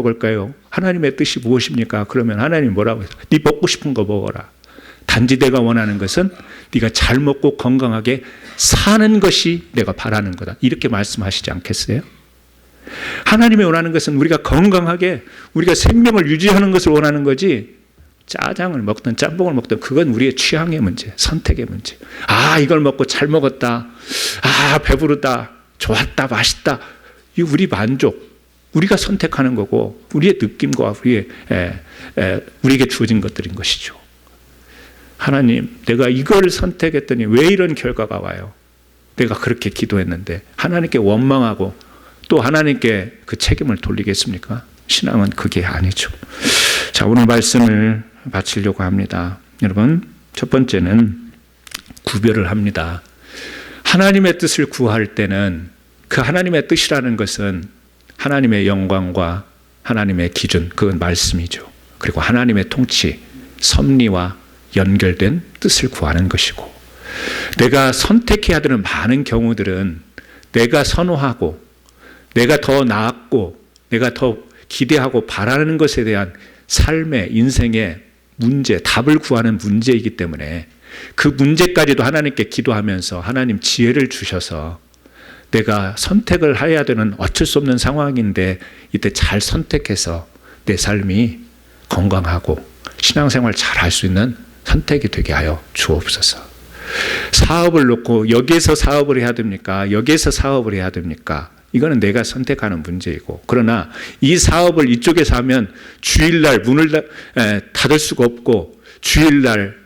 먹을까요? 하나님의 뜻이 무엇입니까? 그러면 하나님이 뭐라고 해요? 네 먹고 싶은 거 먹어라. 단지 내가 원하는 것은 네가 잘 먹고 건강하게 사는 것이 내가 바라는 거다. 이렇게 말씀하시지 않겠어요? 하나님이 원하는 것은 우리가 건강하게 우리가 생명을 유지하는 것을 원하는 거지, 짜장을 먹든 짬뽕을 먹든 그건 우리의 취향의 문제, 선택의 문제. 아, 이걸 먹고 잘 먹었다. 아, 배부르다. 좋았다. 맛있다. 이 우리 만족. 우리가 선택하는 거고 우리의 느낌과 우리에게 주어진 것들인 것이죠. 하나님, 내가 이걸 선택했더니 왜 이런 결과가 와요? 내가 그렇게 기도했는데 하나님께 원망하고 또 하나님께 그 책임을 돌리겠습니까? 신앙은 그게 아니죠. 자, 오늘 말씀을 마치려고 합니다. 여러분, 첫 번째는 구별을 합니다. 하나님의 뜻을 구할 때는 그 하나님의 뜻이라는 것은 하나님의 영광과 하나님의 기준, 그건 말씀이죠. 그리고 하나님의 통치, 섭리와 연결된 뜻을 구하는 것이고, 내가 선택해야 되는 많은 경우들은 내가 선호하고 내가 더 나았고 내가 더 기대하고 바라는 것에 대한 삶의 인생의 문제, 답을 구하는 문제이기 때문에 그 문제까지도 하나님께 기도하면서 하나님 지혜를 주셔서 내가 선택을 해야 되는 어쩔 수 없는 상황인데 이때 잘 선택해서 내 삶이 건강하고 신앙생활 잘 할 수 있는 선택이 되게 하여 주옵소서. 사업을 놓고 여기에서 사업을 해야 됩니까? 여기에서 사업을 해야 됩니까? 이거는 내가 선택하는 문제이고, 그러나 이 사업을 이쪽에서 하면 주일날 문을 닫을 수가 없고 주일날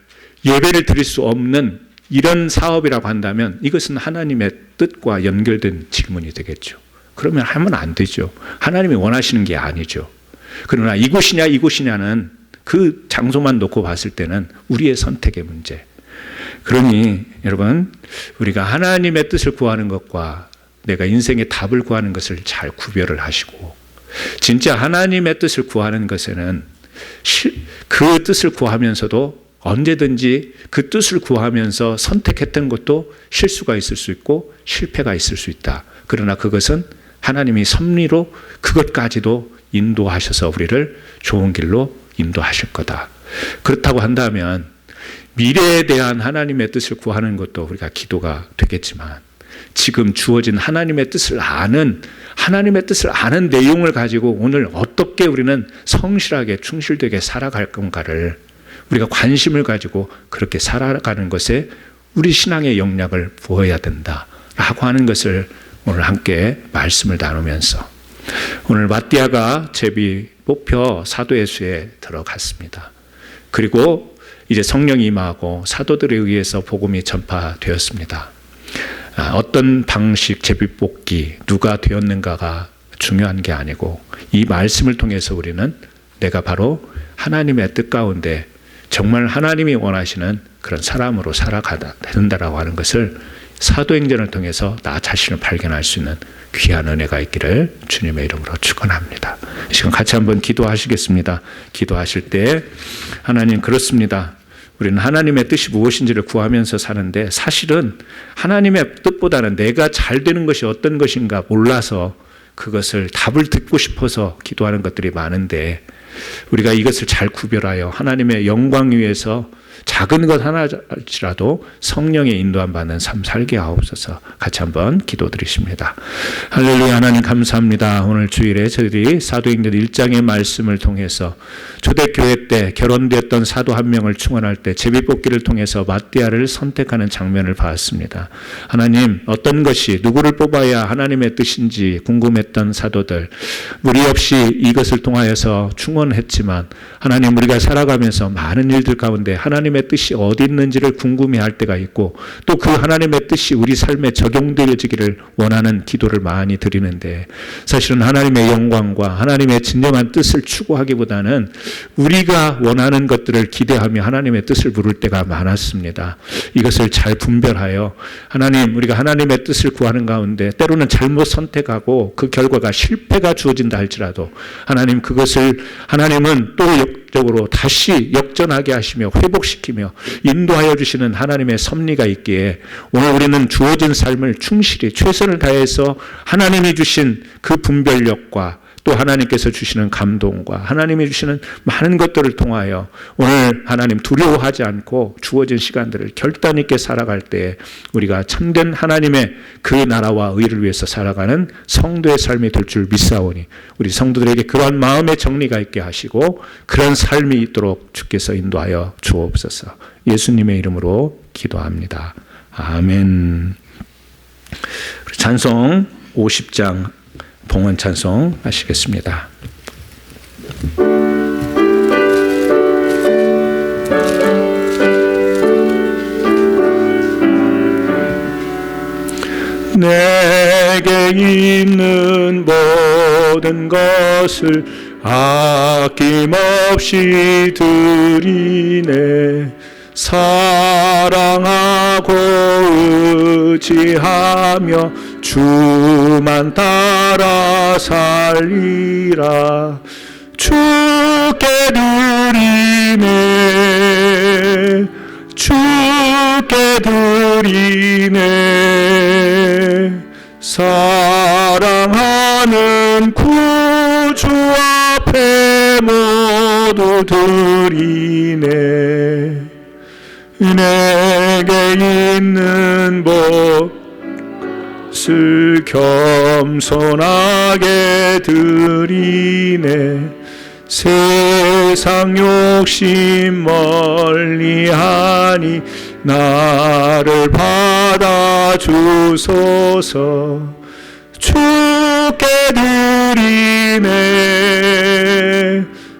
예배를 드릴 수 없는 이런 사업이라고 한다면 이것은 하나님의 뜻과 연결된 질문이 되겠죠. 그러면 하면 안 되죠. 하나님이 원하시는 게 아니죠. 그러나 이곳이냐 이곳이냐는 그 장소만 놓고 봤을 때는 우리의 선택의 문제. 그러니 여러분, 우리가 하나님의 뜻을 구하는 것과 내가 인생의 답을 구하는 것을 잘 구별을 하시고, 진짜 하나님의 뜻을 구하는 것에는 그 뜻을 구하면서도 언제든지 그 뜻을 구하면서 선택했던 것도 실수가 있을 수 있고 실패가 있을 수 있다. 그러나 그것은 하나님이 섭리로 그것까지도 인도하셔서 우리를 좋은 길로 인도하실 거다. 그렇다고 한다면 미래에 대한 하나님의 뜻을 구하는 것도 우리가 기도가 되겠지만, 지금 주어진 하나님의 뜻을 아는 내용을 가지고 오늘 어떻게 우리는 성실하게 충실되게 살아갈 건가를 우리가 관심을 가지고 그렇게 살아가는 것에 우리 신앙의 영역을 부어야 된다라고 하는 것을 오늘 함께 말씀을 나누면서, 오늘 마띠아가 제비 뽑혀 사도의 수에 들어갔습니다. 그리고 이제 성령이 임하고 사도들에 의해서 복음이 전파되었습니다. 어떤 방식, 제비뽑기, 누가 되었는가가 중요한 게 아니고 이 말씀을 통해서 우리는 내가 바로 하나님의 뜻 가운데 정말 하나님이 원하시는 그런 사람으로 살아가야 된다라고 하는 것을 사도행전을 통해서 나 자신을 발견할 수 있는 귀한 은혜가 있기를 주님의 이름으로 축원합니다. 이 시간 같이 한번 기도하시겠습니다. 기도하실 때, 하나님, 그렇습니다. 우리는 하나님의 뜻이 무엇인지를 구하면서 사는데 사실은 하나님의 뜻보다는 내가 잘 되는 것이 어떤 것인가 몰라서 그것을 답을 듣고 싶어서 기도하는 것들이 많은데, 우리가 이것을 잘 구별하여 하나님의 영광 위에서 작은 것 하나라도 성령의 인도함 받는 삶 살게 하옵소서. 같이 한번 기도드리십니다. 할렐루야. 하나님 감사합니다. 오늘 주일에 저희들이 사도행전 1장의 말씀을 통해서 초대교회 때 결혼되었던 사도 한 명을 충원할 때 제비뽑기를 통해서 마띠아를 선택하는 장면을 봤습니다. 하나님, 어떤 것이 누구를 뽑아야 하나님의 뜻인지 궁금했던 사도들, 무리 없이 이것을 통하여서 충원했지만 하나님, 우리가 살아가면서 많은 일들 가운데 하나님의 뜻이 어디 있는지를 궁금해할 때가 있고, 또 그 하나님의 뜻이 우리 삶에 적용되어지기를 원하는 기도를 많이 드리는데, 사실은 하나님의 영광과 하나님의 진정한 뜻을 추구하기보다는 우리가 원하는 것들을 기대하며 하나님의 뜻을 물을 때가 많았습니다. 이것을 잘 분별하여 하나님, 우리가 하나님의 뜻을 구하는 가운데 때로는 잘못 선택하고 그 결과가 실패가 주어진다 할지라도 하나님, 그것을 하나님은 또 적으로 다시 역전하게 하시며 회복시키며 인도하여 주시는 하나님의 섭리가 있기에 오늘 우리는 주어진 삶을 충실히 최선을 다해서 하나님이 주신 그 분별력과 또 하나님께서 주시는 감동과 하나님이 주시는 많은 것들을 통하여 오늘 하나님 두려워하지 않고 주어진 시간들을 결단 있게 살아갈 때 우리가 참된 하나님의 그 나라와 의를 위해서 살아가는 성도의 삶이 될 줄 믿사오니 우리 성도들에게 그러한 마음의 정리가 있게 하시고 그런 삶이 있도록 주께서 인도하여 주옵소서. 예수님의 이름으로 기도합니다. 아멘. 찬송 50장 봉헌 찬송 하시겠습니다. 내게 있는 모든 것을 아낌없이 드리네. 사랑하고 의지하며 주만 따라 살리라. 주께 드리네. 주께 드리네. 사랑하는 구주 앞에 모두 드리네. 내게 있는 것을 겸손하게 드리네. 세상 욕심 멀리하니 나를 받아주소서. 주께 드리네.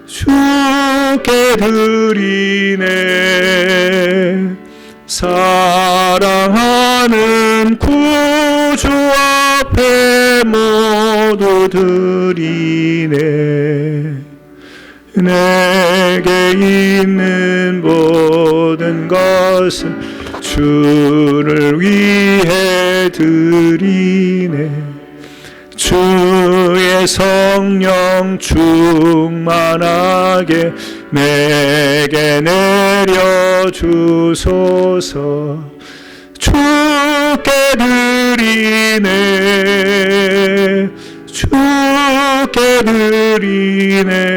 주께 드리네. 사랑하는 구주 앞에 모두 드리네. 내게 있는 모든 것은 주를 위해 드리네. 주의 성령 충만하게 내게 내려주소서. 주께 드리네. 주께 드리네.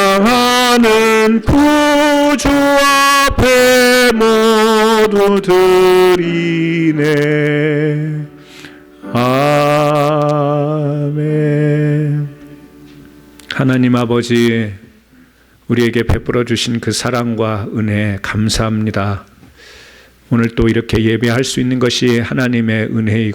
사랑하는 구주 앞에 모두 드리네. 아멘. 하나님 아버지, 우리에게 베풀어 주신 그 사랑과 은혜 감사합니다. 오늘 또 이렇게 예배할 수 있는 것이 하나님의 은혜이고